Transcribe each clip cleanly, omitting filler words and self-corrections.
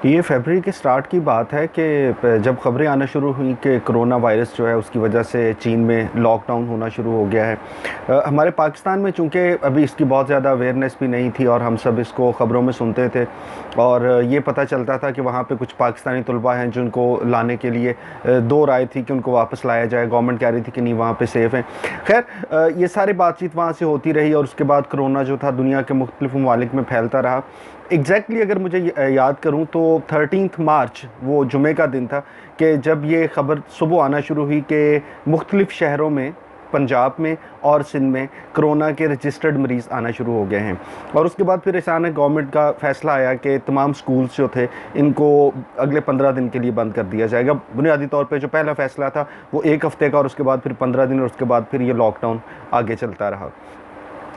ये फरवरी के स्टार्ट की बात है कि जब खबरें आना शुरू हुई कि कोरोना वायरस जो है उसकी वजह से चीन में लॉकडाउन होना शुरू हो गया है। हमारे पाकिस्तान में चूँकि अभी इसकी बहुत ज़्यादा अवेयरनेस भी नहीं थी और हम सब इसको ख़बरों में सुनते थे और ये पता चलता था कि वहाँ पे कुछ पाकिस्तानी तलबा हैं जिनको लाने के लिए दो राय थी कि उनको वापस लाया जाए। गवर्नमेंट कह रही थी कि नहीं, वहाँ पे सेफ़ हैं। खैर, ये सारी बातचीत वहाँ से होती रही और उसके बाद कोरोना जो था दुनिया के मुख्तलिफ ममालिक में फैलता रहा। एग्जैक्टली अगर मुझे याद करूं तो 13 मार्च वो जुमे का दिन था कि जब ये ख़बर सुबह आना शुरू हुई कि मुख्तलिफ़ शहरों में, पंजाब में और सिंध में कोरोना के रजिस्टर्ड मरीज़ आना शुरू हो गए हैं। और उसके बाद फिर अचानक गवर्नमेंट का फ़ैसला आया कि तमाम स्कूल्स जो थे इनको अगले 15 दिन के लिए बंद कर दिया जाएगा। बुनियादी तौर पे जो पहला फ़ैसला था वो 1 हफ़्ते का और उसके बाद फिर 15 दिन और उसके बाद फिर ये लॉकडाउन आगे चलता रहा।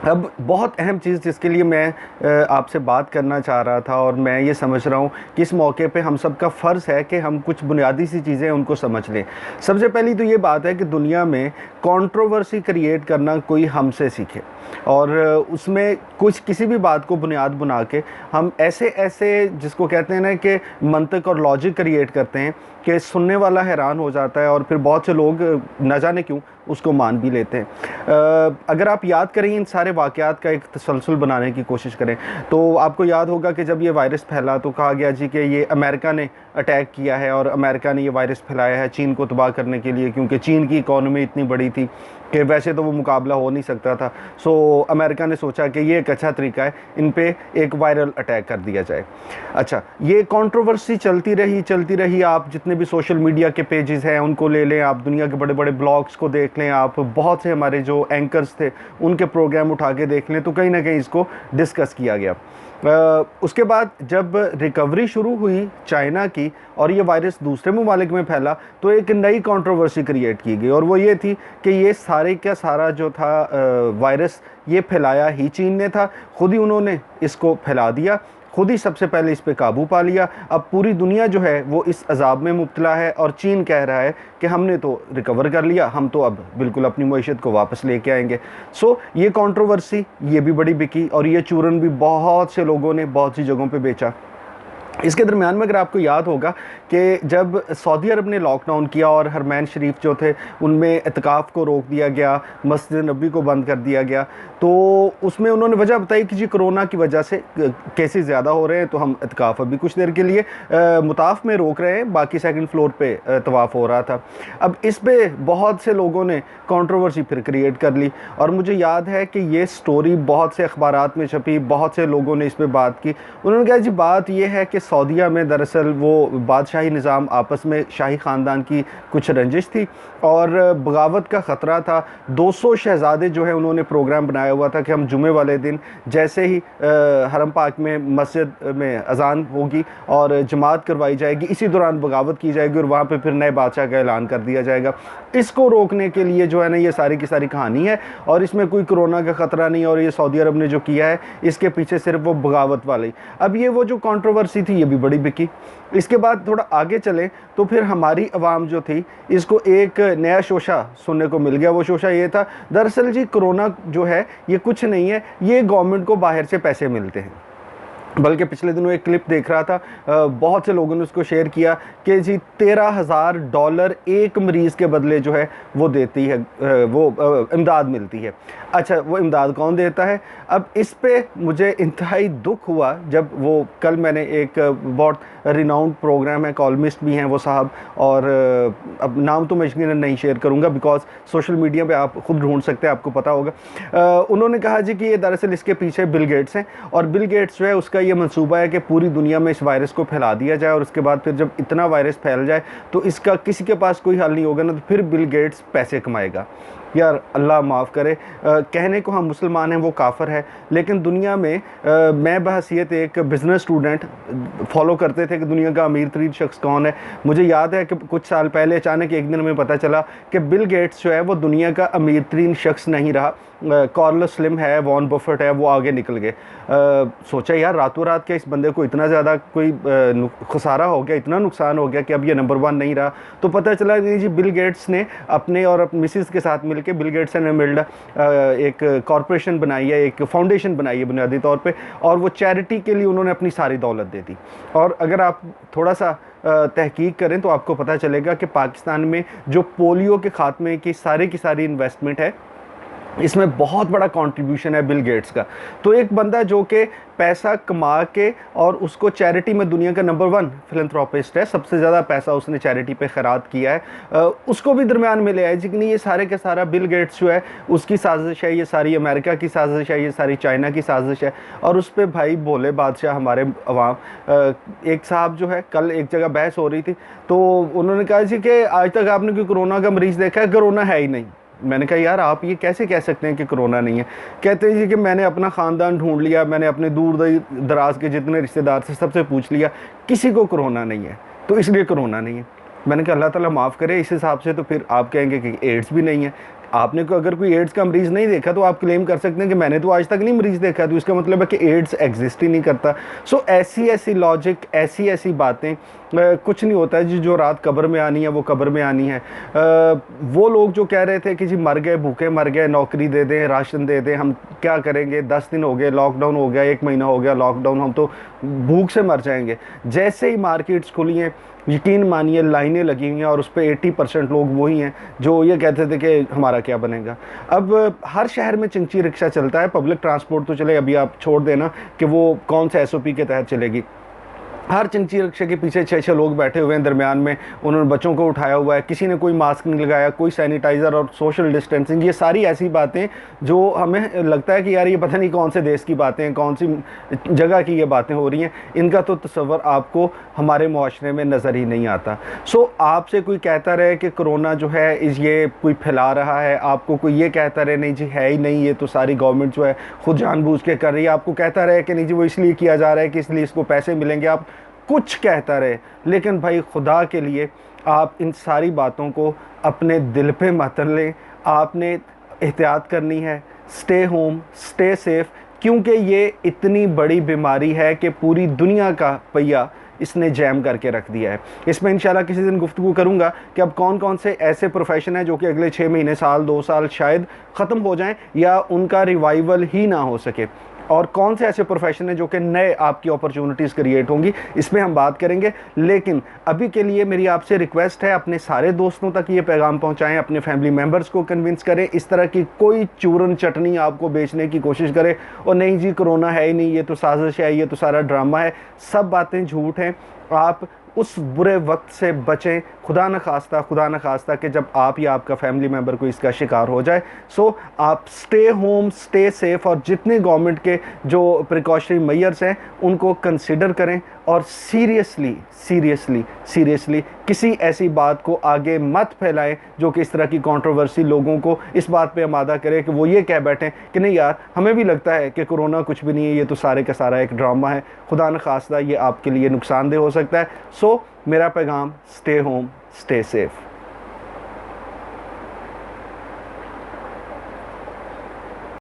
अब बहुत अहम चीज़ जिसके लिए मैं आपसे बात करना चाह रहा था और मैं ये समझ रहा हूँ कि इस मौके पे हम सब का फ़र्ज़ है कि हम कुछ बुनियादी सी चीज़ें उनको समझ लें। सबसे पहली तो ये बात है कि दुनिया में कंट्रोवर्सी क्रिएट करना कोई हमसे सीखे और उसमें कुछ किसी भी बात को बुनियाद बना के हम ऐसे ऐसे जिसको कहते हैं ना कि मंतक और लॉजिक क्रिएट करते हैं कि सुनने वाला हैरान हो जाता है और फिर बहुत से लोग न जाने क्यों उसको मान भी लेते हैं। अगर आप याद करें, इन सारे वाक़यात का एक तसलसल बनाने की कोशिश करें तो आपको याद होगा कि जब ये वायरस फैला तो कहा गया जी कि ये अमेरिका ने अटैक किया है और अमेरिका ने ये वायरस फैलाया है चीन को तबाह करने के लिए, क्योंकि चीन की इकॉनमी इतनी बड़ी थी कि वैसे तो वो मुकाबला हो नहीं सकता था। सो अमेरिका ने सोचा कि ये एक अच्छा तरीका है, इन पे एक वायरल अटैक कर दिया जाए। अच्छा, ये कंट्रोवर्सी चलती रही। आप जितने भी सोशल मीडिया के पेजेस हैं उनको ले लें, आप दुनिया के बड़े बड़े ब्लॉग्स को देख लें, आप बहुत से हमारे जो एंकर्स थे उनके प्रोग्राम उठा के देख लें, तो कहीं ना कहीं इसको डिस्कस किया गया। उसके बाद जब रिकवरी शुरू हुई चाइना की और ये वायरस दूसरे ममालिक में फैला तो एक नई कंट्रोवर्सी क्रिएट की गई और वो ये थी कि ये सारे का सारा जो था वायरस ये फैलाया ही चीन ने था। खुद ही उन्होंने इसको फैला दिया, खुद ही सबसे पहले इस पे काबू पा लिया। अब पूरी दुनिया जो है वो इस अजाब में मुब्तला है और चीन कह रहा है कि हमने तो रिकवर कर लिया, हम तो अब बिल्कुल अपनी मईशत को वापस लेके आएंगे। सो ये कंट्रोवर्सी ये भी बड़ी बिकी और ये चूरन भी बहुत से लोगों ने बहुत सी जगहों पे बेचा। इसके दरमियान में अगर आपको याद होगा कि जब सऊदी अरब ने लॉकडाउन किया और हरमैन शरीफ जो थे उनमें एतकाफ़ को रोक दिया गया, मस्जिद नबी को बंद कर दिया गया, तो उसमें उन्होंने वजह बताई कि जी कोरोना की वजह से केसेस ज़्यादा हो रहे हैं तो हम एतकाफ़ अभी कुछ देर के लिए मुताफ में रोक रहे हैं, बाकी सेकंड फ्लोर पे तवाफ़ हो रहा था। अब इस पे बहुत से लोगों ने कंट्रोवर्सी फिर क्रिएट कर ली और मुझे याद है कि ये स्टोरी बहुत से अखबारात में छपी, बहुत से लोगों ने इस पर बात की। उन्होंने कहा जी बात ये है कि सऊदीया में दरअसल वो बादशाही निज़ाम आपस में शाही ख़ानदान की कुछ रंजिश थी और बगावत का ख़तरा था। 200 शहज़ादे जो है उन्होंने प्रोग्राम बनाया हुआ था कि हम जुमे वाले दिन जैसे ही हरम पाक में मस्जिद में अजान होगी और जमात करवाई जाएगी, इसी दौरान बगावत की जाएगी और वहाँ पे फिर नए बादशाह का ऐलान कर दिया जाएगा। इसको रोकने के लिए जो है ना ये सारी की सारी कहानी है और इसमें कोई कोरोना का ख़तरा नहीं और ये सऊदी अरब ने जो किया है इसके पीछे सिर्फ वो बगावत वाली। अब ये वो जो कंट्रोवर्सी थी ये भी बड़ी बिकी। इसके बाद थोड़ा आगे चले तो फिर हमारी आवाम जो थी इसको एक नया शोशा सुनने को मिल गया। वो शोशा ये था, दरअसल जी कोरोना जो है ये कुछ नहीं है, ये गवर्नमेंट को बाहर से पैसे मिलते हैं। बल्कि पिछले दिनों एक क्लिप देख रहा था, बहुत से लोगों ने उसको शेयर किया कि जी $13,000 एक मरीज़ के बदले जो है वो देती है, वो इमदाद मिलती है। अच्छा, वो इमदाद कौन देता है? अब इस पे मुझे इंतहाई दुख हुआ जब वो कल मैंने एक बहुत रिनाउंड प्रोग्राम है, कॉलमिस्ट भी हैं वो साहब, और अब नाम तो मैं यकीनन नहीं शेयर करूंगा बिकॉज सोशल मीडिया पे आप खुद ढूंढ सकते हैं, आपको पता होगा। उन्होंने कहा जी कि ये दरअसल इसके पीछे बिल गेट्स हैं और बिल गेट्स जो है उसका ये मंसूबा है कि पूरी दुनिया में इस वायरस को फैला दिया जाए और उसके बाद फिर जब इतना वायरस फैल जाए तो इसका किसी के पास कोई हल नहीं होगा ना, तो फिर बिल गेट्स पैसे कमाएगा। यार अल्लाह माफ़ करे, कहने को हम मुसलमान हैं वो काफ़र है, लेकिन दुनिया में मैं बहसीयत एक बिज़नेस स्टूडेंट फॉलो करते थे कि दुनिया का अमीर तरीन शख्स कौन है। मुझे याद है कि कुछ साल पहले अचानक एक दिन में पता चला कि बिल गेट्स जो है वो दुनिया का अमीर तरीन शख्स नहीं रहा, कार्लोस स्लिम है, वॉरेन बफेट है, वो आगे निकल गए। सोचा यार रातों रात क्या इस बंदे को इतना ज़्यादा कोई खसारा हो गया, इतना नुकसान हो गया कि अब ये नंबर 1 नहीं रहा। तो पता चला कि जी बिल गेट्स ने अपने और मिसिस के साथ मिल मिलके बिल गेट्स ने मिल्ड एक कॉरपोरेशन बनाई है, एक फाउंडेशन बनाई है बुनियादी तौर पे, और वो चैरिटी के लिए उन्होंने अपनी सारी दौलत दे दी। और अगर आप थोड़ा सा तहकीक करें तो आपको पता चलेगा कि पाकिस्तान में जो पोलियो के खात्मे की सारी इन्वेस्टमेंट है, इसमें बहुत बड़ा कंट्रीब्यूशन है बिल गेट्स का। तो एक बंदा जो कि पैसा कमा के और उसको चैरिटी में दुनिया का नंबर 1 फिलंथ्रोपिस्ट है, सबसे ज़्यादा पैसा उसने चैरिटी पे खैरात किया है, उसको भी दरमियान में ले आए। लेकिन ये सारे के सारा बिल गेट्स जो है उसकी साजिश है, ये सारी अमेरिका की साजिश है, ये सारी चाइना की साजिश है। और उस पर भाई भोले बादशाह हमारे अवाम, एक साहब जो है, कल एक जगह बहस हो रही थी तो उन्होंने कहा जी कि आज तक आपने कोई कोरोना का मरीज़ देखा है? कोरोना है ही नहीं। मैंने कहा यार आप ये कैसे कह सकते हैं कि कोरोना नहीं है? कहते हैं जी कि मैंने अपना ख़ानदान ढूंढ लिया, मैंने अपने दूर दराज के जितने रिश्तेदार थे सबसे पूछ लिया, किसी को कोरोना नहीं है, तो इसलिए कोरोना नहीं है। मैंने कहा अल्लाह ताला माफ़ करे, इस हिसाब से तो फिर आप कहेंगे कि एड्स भी नहीं है। आपने को अगर कोई एड्स का मरीज़ नहीं देखा तो आप क्लेम कर सकते हैं कि मैंने तो आज तक नहीं मरीज़ देखा, तो इसका मतलब है कि एड्स एग्जिस्ट ही नहीं करता। सो ऐसी लॉजिक, ऐसी बातें, कुछ नहीं होता है जी, जो रात कब्र में आनी है वो कब्र में आनी है। वो लोग जो कह रहे थे कि जी मर गए, भूखे मर गए, नौकरी दे दें, राशन दे दें, हम क्या करेंगे, 10 दिन हो गए लॉकडाउन हो गया, 1 महीना हो गया लॉकडाउन, हम तो भूख से मर जाएंगे। जैसे ही मार्केट्स खुली हैं, यकीन मानिए लाइनें लगी हुई हैं, और उस पर 80% लोग वही हैं जो ये कहते थे कि हमारा क्या बनेगा। अब हर शहर में चिंची रिक्शा चलता है, पब्लिक ट्रांसपोर्ट तो चले, अभी आप छोड़ देना कि वो कौन सा SOP के तहत चलेगी। हर चिंची रिक्शे के पीछे 6-6 लोग बैठे हुए हैं, दरमियान में उन्होंने बच्चों को उठाया हुआ है, किसी ने कोई मास्क नहीं लगाया, कोई सैनिटाइज़र और सोशल डिस्टेंसिंग। ये सारी ऐसी बातें जो हमें लगता है कि यार ये पता नहीं कौन से देश की बातें हैं, कौन सी जगह की ये बातें हो रही हैं, इनका तो तस्वर आपको हमारे मुआशरे में नज़र ही नहीं आता। सो आपसे कोई कहता रहे कि कोरोना जो है ये कोई फैला रहा है, आपको कोई ये कहता रहे नहीं जी है ही नहीं, ये तो सारी गवर्नमेंट जो है खुद जानबूझ के कर रही है, आपको कहता रहे कि नहीं जी वो इसलिए किया जा रहा है कि इसलिए इसको पैसे मिलेंगे, आप कुछ कहता रहे, लेकिन भाई खुदा के लिए आप इन सारी बातों को अपने दिल पे मत लें। आपने एहतियात करनी है, स्टे होम, स्टे सेफ, क्योंकि ये इतनी बड़ी बीमारी है कि पूरी दुनिया का पहिया इसने जैम करके रख दिया है। इसमें इंशाल्लाह किसी दिन गुफ्तगू करूँगा कि अब कौन कौन से ऐसे प्रोफेशन हैं जो कि अगले 6 महीने, साल, 2 साल शायद ख़त्म हो जाएं या उनका रिवाइवल ही ना हो सके, और कौन से ऐसे प्रोफेशन हैं जो कि नए आपकी अपॉर्चुनिटीज़ क्रिएट होंगी, इसमें हम बात करेंगे। लेकिन अभी के लिए मेरी आपसे रिक्वेस्ट है, अपने सारे दोस्तों तक ये पैगाम पहुंचाएं, अपने फैमिली मेम्बर्स को कन्विंस करें, इस तरह की कोई चूरन चटनी आपको बेचने की कोशिश करे और नहीं जी कोरोना है ही नहीं, ये तो साजिश है, ये तो सारा ड्रामा है, सब बातें झूठ हैं। आप उस बुरे वक्त से बचें, खुदा न खास्ता कि जब आप या आपका फैमिली मेम्बर को इसका शिकार हो जाए। सो आप स्टे होम, स्टे सेफ, और जितने गवर्नमेंट के जो प्रिकॉशनरी मेजर्स हैं उनको कंसिडर करें, और सीरियसली किसी ऐसी बात को आगे मत फैलाएं जो कि इस तरह की कंट्रोवर्सी लोगों को इस बात पे आमादा करे कि वो ये कह बैठें कि नहीं यार हमें भी लगता है कि कोरोना कुछ भी नहीं है, ये तो सारे का सारा एक ड्रामा है। खुदा न खास्ता ये आपके लिए नुकसानदेह हो सकता है। सो मेरा पैगाम, स्टे होम, स्टे सेफ।